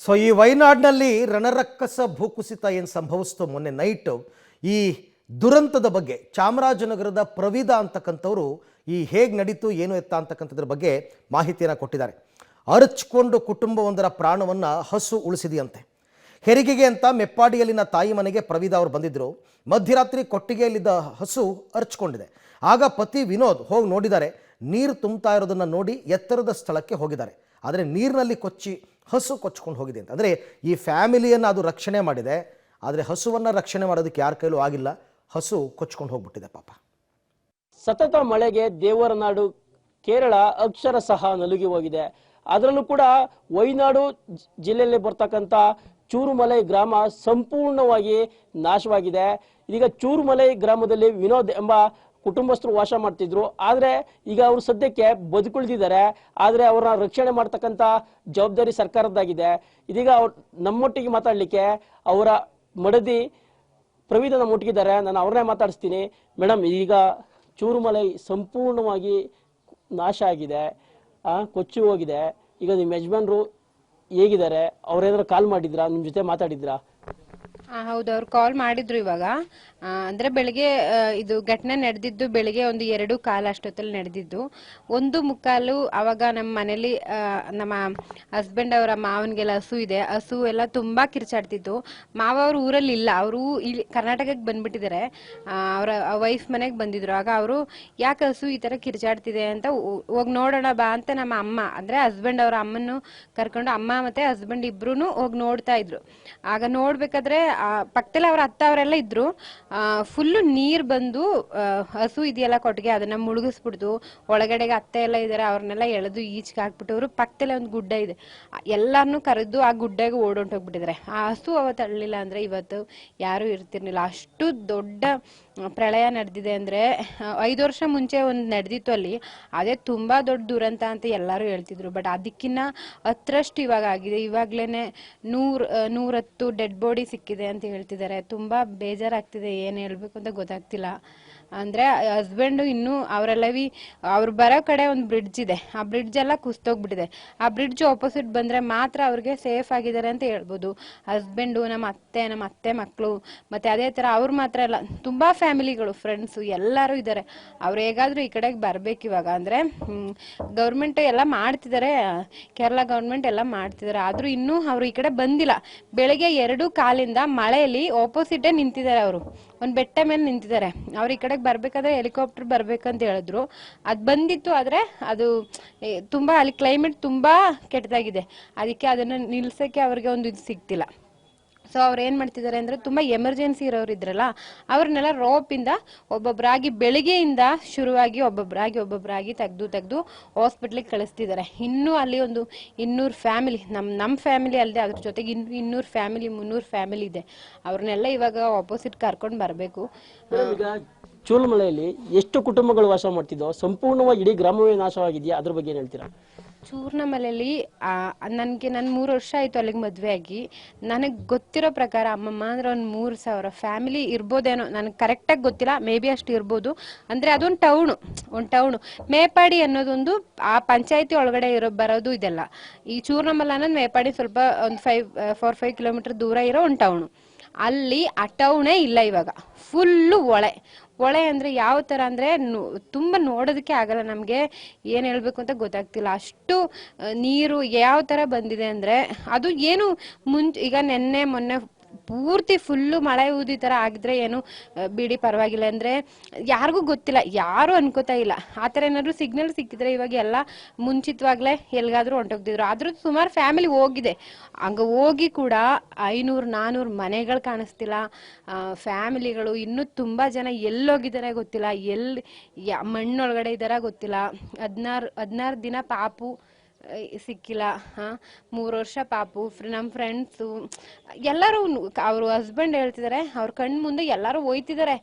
So ಈ ವಯನಾಡಿನಲ್ಲಿ ರಣರಕ್ಕಸ ಭೂಕುಸಿತ ಏನು ಸಂಭವಿಸ್ತು ಮೊನ್ನೆ ನೈಟ್, ಈ ದುರಂತದ ಬಗ್ಗೆ ಚಾಮರಾಜನಗರದ ಪ್ರವೀದ ಅಂತಕ್ಕಂಥವ್ರು ಈ ಹೇಗೆ ನಡೀತು ಏನು ಎತ್ತ ಅಂತಕ್ಕಂಥದ್ರ ಬಗ್ಗೆ ಮಾಹಿತಿಯನ್ನು ಕೊಟ್ಟಿದ್ದಾರೆ. ಅರಚಿಕೊಂಡು ಕುಟುಂಬವೊಂದರ ಪ್ರಾಣವನ್ನು ಹಸು ಉಳಿಸಿದೆಯಂತೆ. ಹೆರಿಗೆಗೆ ಅಂತ ಮೆಪ್ಪಾಡಿಯಲ್ಲಿನ ತಾಯಿ ಮನೆಗೆ ಪ್ರವೀದ ಅವರು ಬಂದಿದ್ದರು. ಮಧ್ಯರಾತ್ರಿ ಕೊಟ್ಟಿಗೆಯಲ್ಲಿದ್ದ ಹಸು ಅರಚಿಕೊಂಡಿದೆ. ಆಗ ಪತಿ ವಿನೋದ್ ಹೋಗಿ ನೋಡಿದ್ದಾರೆ. ನೀರು ತುಂಬ್ತಾ ಇರೋದನ್ನು ನೋಡಿ ಎತ್ತರದ ಸ್ಥಳಕ್ಕೆ ಹೋಗಿದ್ದಾರೆ. ಆದರೆ ನೀರಿನಲ್ಲಿ ಕೊಚ್ಚಿ ಹಸು ಕೊಚ್ಕೊಂಡು ಹೋಗಿದೆ ಅಂತ. ಅಂದರೆ ಈ ಫ್ಯಾಮಿಲಿಯನ್ನು ಅದು ರಕ್ಷಣೆ ಮಾಡಿದೆ, ಆದರೆ ಹಸುವನ್ನು ರಕ್ಷಣೆ ಮಾಡೋದಕ್ಕೆ ಯಾರ ಕೈಲೂ ಆಗಿಲ್ಲ. ಹಸು ಕೊಚ್ಕೊಂಡು ಹೋಗ್ಬಿಟ್ಟಿದೆ ಪಾಪ. ಸತತ ಮಳೆಗೆ ದೇವರ ನಾಡು ಕೇರಳ ಅಕ್ಷರಶಃ ನಲುಗಿ ಹೋಗಿದೆ. ಅದರಲ್ಲೂ ಕೂಡ ವಯನಾಡು ಜಿಲ್ಲೆಯಲ್ಲಿ ಬರ್ತಕ್ಕಂಥ ಚೂರುಮಲೈ ಗ್ರಾಮ ಸಂಪೂರ್ಣವಾಗಿ ನಾಶವಾಗಿದೆ. ಇದೀಗ ಚೂರುಮಲೈ ಗ್ರಾಮದಲ್ಲಿ ವಿನೋದ್ ಎಂಬ ಕುಟುಂಬಸ್ಥರು ವಾಸ ಮಾಡ್ತಿದ್ರು. ಆದರೆ ಈಗ ಅವರು ಸದ್ಯಕ್ಕೆ ಬದುಕುಳಿದಿದ್ದಾರೆ. ಆದರೆ ಅವರನ್ನ ರಕ್ಷಣೆ ಮಾಡ್ತಕ್ಕಂಥ ಜವಾಬ್ದಾರಿ ಸರ್ಕಾರದ್ದಾಗಿದೆ. ಇದೀಗ ನಮ್ಮೊಟ್ಟಿಗೆ ಮಾತಾಡಲಿಕ್ಕೆ ಅವರ ಮಡದಿ ಪ್ರವೀದ ನಮ್ಮೊಟ್ಟಿಗಿದ್ದಾರೆ. ನಾನು ಅವ್ರನ್ನೇ ಮಾತಾಡಿಸ್ತೀನಿ. ಮೇಡಮ್, ಈಗ ಚೂರುಮಲೈ ಸಂಪೂರ್ಣವಾಗಿ ನಾಶ ಆಗಿದೆ, ಕೊಚ್ಚಿ ಹೋಗಿದೆ. ಈಗ ನಿಮ್ಮ ಯಜಮಾನ್ರು ಹೇಗಿದ್ದಾರೆ? ಅವ್ರೇನಾದ್ರು ಕಾಲ್ ಮಾಡಿದ್ರಾ? ನಿಮ್ಮ ಜೊತೆ ಮಾತಾಡಿದ್ರಾ? ಹೌದು, ಅವ್ರು ಕಾಲ್ ಮಾಡಿದ್ರು ಇವಾಗ. ಅಂದ್ರೆ ಬೆಳಿಗ್ಗೆ ಇದು ಘಟನೆ ನಡೆದಿದ್ದು ಬೆಳಿಗ್ಗೆ 2:15 ಅಷ್ಟೊತ್ತಲ್ಲಿ ನಡೆದಿದ್ದು. 1:15 ಅವಾಗ ನಮ್ಮ ಮನೇಲಿ ನಮ್ಮ ಹಸ್ಬೆಂಡ್ ಅವರ ಮಾವನಿಗೆಲ್ಲ ಹಸು ಇದೆ. ಹಸು ಎಲ್ಲ ತುಂಬಾ ಕಿರ್ಚಾಡ್ತಿತ್ತು. ಮಾವ ಅವ್ರು ಊರಲ್ಲಿ ಇಲ್ಲ, ಅವರು ಇಲ್ಲಿ ಕರ್ನಾಟಕಕ್ಕೆ ಬಂದ್ಬಿಟ್ಟಿದ್ದಾರೆ. ಅವರ ವೈಫ್ ಮನೆಗೆ ಬಂದಿದ್ರು. ಆಗ ಅವರು ಯಾಕೆ ಹಸು ಈ ತರ ಕಿರ್ಚಾಡ್ತಿದೆ ಅಂತ ಹೋಗಿ ನೋಡೋಣ ಬಾ ಅಂತ ನಮ್ಮ ಅಮ್ಮ, ಅಂದ್ರೆ ಹಸ್ಬೆಂಡ್ ಅವರ ಅಮ್ಮನ್ನು ಕರ್ಕೊಂಡು ಅಮ್ಮ ಮತ್ತೆ ಹಸ್ಬೆಂಡ್ ಇಬ್ರು ಹೋಗಿ ನೋಡ್ತಾ ಇದ್ರು. ಆಗ ನೋಡ್ಬೇಕಾದ್ರೆ ಪಕ್ಕದಲ್ಲಿ ಅವ್ರ ಅತ್ತ ಅವರೆಲ್ಲ ಇದ್ರು. ಫುಲ್ಲು ನೀರ್ ಬಂದು ಹಸು ಇದೆಯಲ್ಲ ಕೊಟ್ಟಿಗೆ ಅದನ್ನ ಮುಳುಗಿಸ್ಬಿಡ್ತು. ಒಳಗಡೆಗೆ ಅತ್ತೆ ಎಲ್ಲ ಇದಾರೆ, ಅವ್ರನ್ನೆಲ್ಲ ಎಳೆದು ಈಚೆಗೆ ಹಾಕ್ಬಿಟ್ಟವ್ರು. ಪಕ್ಕದಲ್ಲೇ ಒಂದು ಗುಡ್ಡ ಇದೆ, ಎಲ್ಲಾರನ್ನೂ ಕರೆದು ಆ ಗುಡ್ಡಗೆ ಓಡೊಂಟೋಗ್ಬಿಟ್ಟಿದ್ದಾರೆ. ಆ ಹಸು ಅವತ್ತು ಅಳ್ಳಿಲ್ಲ ಅಂದ್ರೆ ಇವತ್ತು ಯಾರು ಇರ್ತಿರ್ಲಿಲ್ಲ. ಅಷ್ಟು ದೊಡ್ಡ ಪ್ರಳಯ ನಡೆದಿದೆ. ಅಂದ್ರೆ 5 ವರ್ಷ ಮುಂಚೆ ಒಂದು ನಡೆದಿತ್ತು ಅಲ್ಲಿ, ಅದೇ ತುಂಬಾ ದೊಡ್ಡ ದುರಂತ ಅಂತ ಎಲ್ಲಾರು ಹೇಳ್ತಿದ್ರು. ಬಟ್ ಅದಕ್ಕಿನ್ನ 10ರಷ್ಟು ಇವಾಗ ಆಗಿದೆ. ಇವಾಗ್ಲೇನೆ 110 ಡೆಡ್ ಬಾಡಿ ಸಿಕ್ಕಿದೆ ಅಂತ ಹೇಳ್ತಿದ್ದಾರೆ. ತುಂಬಾ ಬೇಜಾರಾಗ್ತಿದೆ, ಏನ್ ಹೇಳ್ಬೇಕು ಅಂತ ಗೊತ್ತಾಗ್ತಿಲ್ಲ. ಅಂದ್ರೆ ಹಸ್ಬೆಂಡ್ ಇನ್ನು ಅವ್ರು ಬರೋ ಕಡೆ ಒಂದು ಬ್ರಿಡ್ಜ್ ಇದೆ, ಆ ಬ್ರಿಡ್ಜ್ ಎಲ್ಲ ಕುಸ್ತೋಗ್ಬಿಟ್ಟಿದೆ. ಆ ಬ್ರಿಡ್ಜ್ ಆಪೋಸಿಟ್ ಬಂದ್ರೆ ಮಾತ್ರ ಅವ್ರಿಗೆ ಸೇಫ್ ಆಗಿದ್ದಾರೆ ಅಂತ ಹೇಳ್ಬೋದು. ಹಸ್ಬೆಂಡು, ನಮ್ಮ ಅತ್ತೆ ಮಕ್ಕಳು, ಮತ್ತೆ ಅದೇ ತರ ಅವ್ರು ಮಾತ್ರ ಅಲ್ಲ, ತುಂಬಾ ಫ್ಯಾಮಿಲಿಗಳು, ಫ್ರೆಂಡ್ಸ್ ಎಲ್ಲಾರು ಇದ್ದಾರೆ. ಅವ್ರು ಹೇಗಾದ್ರೂ ಈ ಕಡೆಗೆ ಬರ್ಬೇಕು ಇವಾಗ. ಅಂದ್ರೆ ಗೌರ್ಮೆಂಟ್ ಎಲ್ಲ ಮಾಡ್ತಿದ್ದಾರೆ, ಕೇರಳ ಗೌರ್ಮೆಂಟ್ ಎಲ್ಲ ಮಾಡ್ತಿದ್ದಾರೆ. ಆದ್ರೂ ಇನ್ನೂ ಅವ್ರು ಈ ಕಡೆ ಬಂದಿಲ್ಲ. ಬೆಳಗ್ಗೆ 2:15 ಮಳೆಯಲ್ಲಿ ಆಪೋಸಿಟೇ ನಿಂತಿದ್ದಾರೆ. ಅವರು ಒಂದ್ ಬೆಟ್ಟ ಮೇಲೆ ನಿಂತಿದ್ದಾರೆ. ಅವ್ರು ಈ ಕಡೆಗೆ ಬರ್ಬೇಕಾದ್ರೆ ಹೆಲಿಕಾಪ್ಟರ್ ಬರ್ಬೇಕಂತ ಹೇಳಿದ್ರು. ಅದ್ ಬಂದಿತ್ತು, ಆದ್ರೆ ಅದು ತುಂಬಾ ಅಲ್ಲಿ ಕ್ಲೈಮೇಟ್ ತುಂಬಾ ಕೆಟ್ಟದಾಗಿದೆ. ಅದಕ್ಕೆ ಅದನ್ನ ನಿಲ್ಸಕ್ಕೆ ಅವ್ರಿಗೆ ಒಂದು ಇದು ಸಿಗ್ತಿಲ್ಲ. ಸೊ ಅವ್ರು ಏನ್ ಮಾಡ್ತಿದ್ದಾರೆ ಅಂದ್ರೆ, ತುಂಬಾ ಎಮರ್ಜೆನ್ಸಿ ಇರೋರು ಇದ್ರಲ್ಲ, ಅವ್ರನ್ನೆಲ್ಲ ರೋಪಿಂದ ಒಬ್ಬೊಬ್ಬರಾಗಿ ಬೆಳಿಗ್ಗೆಯಿಂದ ಶುರುವಾಗಿ ಒಬ್ಬೊಬ್ಬರಾಗಿ ತೆಗ್ದು ಹಾಸ್ಪಿಟ್ಲಿಗೆ ಕಳಿಸ್ತಿದ್ದಾರೆ. ಇನ್ನೂ ಅಲ್ಲಿ ಒಂದು 200 ಫ್ಯಾಮಿಲಿ, ನಮ್ಮ ಫ್ಯಾಮಿಲಿ ಅಲ್ಲದೆ ಅದ್ರ ಜೊತೆಗೆ 200 ಫ್ಯಾಮಿಲಿ 300 ಫ್ಯಾಮಿಲಿ ಇದೆ. ಅವ್ರನ್ನೆಲ್ಲ ಇವಾಗ ಆಪೋಸಿಟ್ ಕರ್ಕೊಂಡು ಬರಬೇಕು. ಈಗ ಚೂರುಮಲೆಯಲ್ಲಿ ಎಷ್ಟು ಕುಟುಂಬಗಳು ವಾಸ ಮಾಡ್ತಿದ್ದೋ ಸಂಪೂರ್ಣವಾಗಿ ಇಡೀ ಗ್ರಾಮವೇ ನಾಶವಾಗಿದೆಯಾ? ಅದ್ರ ಬಗ್ಗೆ ಏನ್ ಹೇಳ್ತೀರಾ? ಚೂರ್ಣಮಲೆಯಲ್ಲಿ ನನ್ 3 ವರ್ಷ ಆಯ್ತು ಅಲ್ಲಿಗೆ ಮದ್ವೆ ಆಗಿ. ನನಗ್ ಗೊತ್ತಿರೋ ಪ್ರಕಾರ ಅಮ್ಮಮ್ಮ ಅಂದ್ರೆ ಒಂದು 3,000 ಫ್ಯಾಮಿಲಿ ಇರ್ಬೋದೇನೋ, ನನಗೆ ಕರೆಕ್ಟಾಗಿ ಗೊತ್ತಿಲ್ಲ. ಮೇ ಬಿ ಅಷ್ಟು ಇರ್ಬೋದು. ಅಂದ್ರೆ ಅದೊಂದು ಟೌನು. ಮೇಪಾಡಿ ಅನ್ನೋದೊಂದು ಆ ಪಂಚಾಯತಿ ಒಳಗಡೆ ಬರೋದು ಇದೆಲ್ಲ. ಈ ಚೂರ್ಣಮಲ ಅನ್ನೋದು ಮೇಪಾಡಿ ಸ್ವಲ್ಪ ಒಂದು 4-5 ಕಿಲೋಮೀಟರ್ ದೂರ ಇರೋ ಒಂದು ಟೌನು. ಅಲ್ಲಿ ಆ ಟೌನೇ ಇಲ್ಲ ಇವಾಗ. ಫುಲ್ಲು ಒಳೆ ಅಂದ್ರೆ ಯಾವ ತರ ಅಂದ್ರೆ ತುಂಬಾ ನೋಡೋದಕ್ಕೆ ಆಗಲ್ಲ. ನಮ್ಗೆ ಏನ್ ಹೇಳ್ಬೇಕು ಅಂತ ಗೊತ್ತಾಗ್ತಿಲ್ಲ. ಅಷ್ಟು ನೀರು ಯಾವ ತರ ಬಂದಿದೆ ಅಂದ್ರೆ, ಅದು ಏನು ಈಗ ನೆನ್ನೆ ಮೊನ್ನೆ ಪೂರ್ತಿ ಫುಲ್ಲು ಮಳೆ ಊದಿ ತರ ಆಗಿದ್ರೆ ಏನು ಬಿಡಿ ಪರವಾಗಿಲ್ಲ. ಅಂದ್ರೆ ಯಾರಿಗೂ ಗೊತ್ತಿಲ್ಲ, ಯಾರು ಅನ್ಕೋತಾ ಇಲ್ಲ. ಆತರ ಏನಾದ್ರು ಸಿಗ್ನಲ್ ಸಿಕ್ಕಿದ್ರೆ ಇವಾಗ ಎಲ್ಲ ಮುಂಚಿತವಾಗ್ಲೇ ಎಲ್ಗಾದ್ರೂ ಹೊಂಟೋಗ್ತಿದ್ರು. ಆದ್ರೂ ಸುಮಾರು ಫ್ಯಾಮಿಲಿ ಹೋಗಿದೆ. ಹಂಗ ಹೋಗಿ ಕೂಡ 500-400 ಮನೆಗಳು ಕಾಣಿಸ್ತಿಲ್ಲ. ಫ್ಯಾಮಿಲಿಗಳು ಇನ್ನೂ ತುಂಬಾ ಜನ ಎಲ್ಲೋಗಿದಾರೆ ಗೊತ್ತಿಲ್ಲ, ಎಲ್ಲಿ ಮಣ್ಣೊಳಗಡೆ ಇದಾರ ಗೊತ್ತಿಲ್ಲ. 16 ದಿನ ಪಾಪು ಸಿಕ್ಕಿಲ್ಲ. 3 ವರ್ಷ ಪಾಪು. ನಮ್ಮ ಫ್ರೆಂಡ್ಸು ಎಲ್ಲರೂ, ಅವರು ಹಸ್ಬೆಂಡ್ ಹೇಳ್ತಿದ್ದಾರೆ, ಅವ್ರ ಕಣ್ ಮುಂದೆ ಎಲ್ಲರೂ ಹೋಯ್ತಿದ್ದಾರೆ.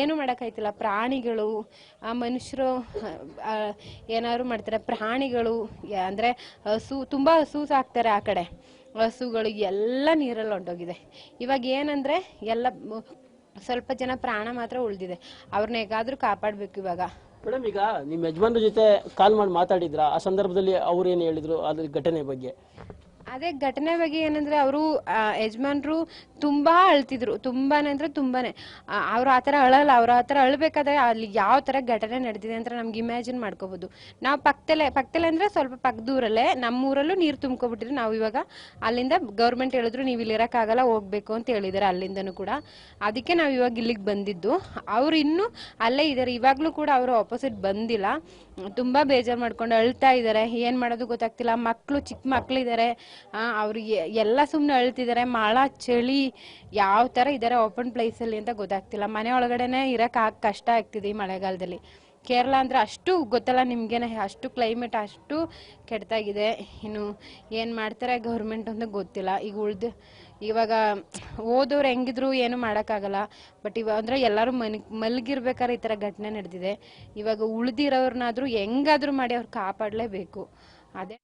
ಏನು ಮಾಡೋಕ್ಕಾಯ್ತಿಲ್ಲ. ಪ್ರಾಣಿಗಳು, ಮನುಷ್ಯರು ಏನಾದ್ರು ಮಾಡ್ತಾರೆ. ಪ್ರಾಣಿಗಳು ಅಂದ್ರೆ ತುಂಬಾ ಹಸು ಸಾಕ್ತಾರೆ ಆ ಕಡೆ. ಹಸುಗಳು ಎಲ್ಲ ನೀರಲ್ಲಿ ಹೊಂಟೋಗಿದೆ. ಇವಾಗ ಏನಂದ್ರೆ ಎಲ್ಲ ಸ್ವಲ್ಪ ಜನ ಪ್ರಾಣ ಮಾತ್ರ ಉಳಿದಿದೆ. ಅವ್ರನ್ನ ಹೇಗಾದ್ರೂ ಕಾಪಾಡ್ಬೇಕು ಇವಾಗ. ಮೇಡಮ್, ಈಗ ನಿಮ್ಮ ಯಜಮಾನ್ರ ಜೊತೆ ಕಾಲ್ ಮಾಡಿ ಮಾತಾಡಿದ್ರ? ಆ ಸಂದರ್ಭದಲ್ಲಿ ಅವ್ರು ಏನು ಹೇಳಿದ್ರು ಅದ್ರ ಘಟನೆ ಬಗ್ಗೆ? ಅದೇ ಘಟನೆ ಬಗ್ಗೆ ಏನಂದ್ರೆ ಅವರು ಯಜಮಾನ್ರು ತುಂಬಾ ಅಳ್ತಿದ್ರು, ತುಂಬಾನೇ ಅಂದ್ರೆ ತುಂಬಾನೇ. ಅವ್ರು ಆತರ ಅಳಲ್ಲ, ಅವ್ರ ಆತರ ಅಳ್ಬೇಕಾದ್ರೆ ಅಲ್ಲಿ ಯಾವ ತರ ಘಟನೆ ನಡೆದಿದೆ ಅಂತ ನಮ್ಗೆ ಇಮ್ಯಾಜಿನ್ ಮಾಡ್ಕೋಬಹುದು. ನಾವು ಪಕ್ಕದಲ್ಲೇ ಅಂದ್ರೆ ಸ್ವಲ್ಪ ಪಕ್ಕದೂರಲ್ಲೇ ನಮ್ಮೂರಲ್ಲೂ ನೀರು ತುಂಬ್ಕೊಬಿಟ್ಟಿದ್ರು. ನಾವು ಇವಾಗ ಅಲ್ಲಿಂದ ಗೌರ್ಮೆಂಟ್ ಹೇಳಿದ್ರು ನೀವು ಇಲ್ಲಿ ಇರಕ್ಕಾಗಲ್ಲ, ಹೋಗ್ಬೇಕು ಅಂತ ಹೇಳಿದಾರೆ ಅಲ್ಲಿಂದನೂ ಕೂಡ. ಅದಕ್ಕೆ ನಾವು ಇವಾಗ ಇಲ್ಲಿಗೆ ಬಂದಿದ್ದು. ಅವ್ರು ಇನ್ನೂ ಅಲ್ಲೇ ಇದಾರೆ, ಇವಾಗ್ಲೂ ಕೂಡ ಅವರು ಆಪೋಸಿಟ್ ಬಂದಿಲ್ಲ. ತುಂಬಾ ಬೇಜಾರು ಮಾಡ್ಕೊಂಡು ಅಳ್ತಾ ಇದಾರೆ, ಏನ್ ಮಾಡೋದು ಗೊತ್ತಾಗ್ತಿಲ್ಲ. ಮಕ್ಳು, ಚಿಕ್ಕ ಮಕ್ಳು ಇದಾರೆ, ಅವ್ರಿಗೆ ಎಲ್ಲ ಸುಮ್ನೆ ಅಳ್ತಿದ್ದಾರೆ. ಮಳ ಚಳಿ ಯಾವ ತರ ಇದಾರೆ ಓಪನ್ ಪ್ಲೇಸ್ ಅಲ್ಲಿ ಅಂತ ಗೊತ್ತಾಗ್ತಿಲ್ಲ. ಮನೆ ಒಳಗಡೆನೆ ಇರಕ್ ಕಷ್ಟ ಆಗ್ತಿದೆ ಈ ಮಳೆಗಾಲದಲ್ಲಿ. ಕೇರಳ ಅಂದ್ರೆ ಅಷ್ಟು ಗೊತ್ತಲ್ಲ ನಿಮ್ಗೇನೆ, ಅಷ್ಟು ಕ್ಲೈಮೇಟ್ ಅಷ್ಟು ಕೆಡ್ತಾಗಿದೆ. ಇನ್ನು ಏನ್ ಮಾಡ್ತಾರೆ ಗೌರ್ಮೆಂಟ್ ಅಂತ ಗೊತ್ತಿಲ್ಲ. ಇವಾಗ ಓದೋರು ಹೆಂಗಿದ್ರು ಏನು ಮಾಡೋಕ್ಕಾಗಲ್ಲ. ಬಟ್ ಇವಾಗ ಅಂದ್ರೆ ಎಲ್ಲರೂ ಮಲಗಿರ್ಬೇಕಾದ್ರೆ ಈ ಥರ ಘಟನೆ ನಡೆದಿದೆ. ಇವಾಗ ಉಳ್ದಿರೋರ್ನಾದ್ರೂ ಹೆಂಗಾದ್ರೂ ಮಾಡಿ ಅವ್ರು ಕಾಪಾಡಲೇಬೇಕು. ಅದೇ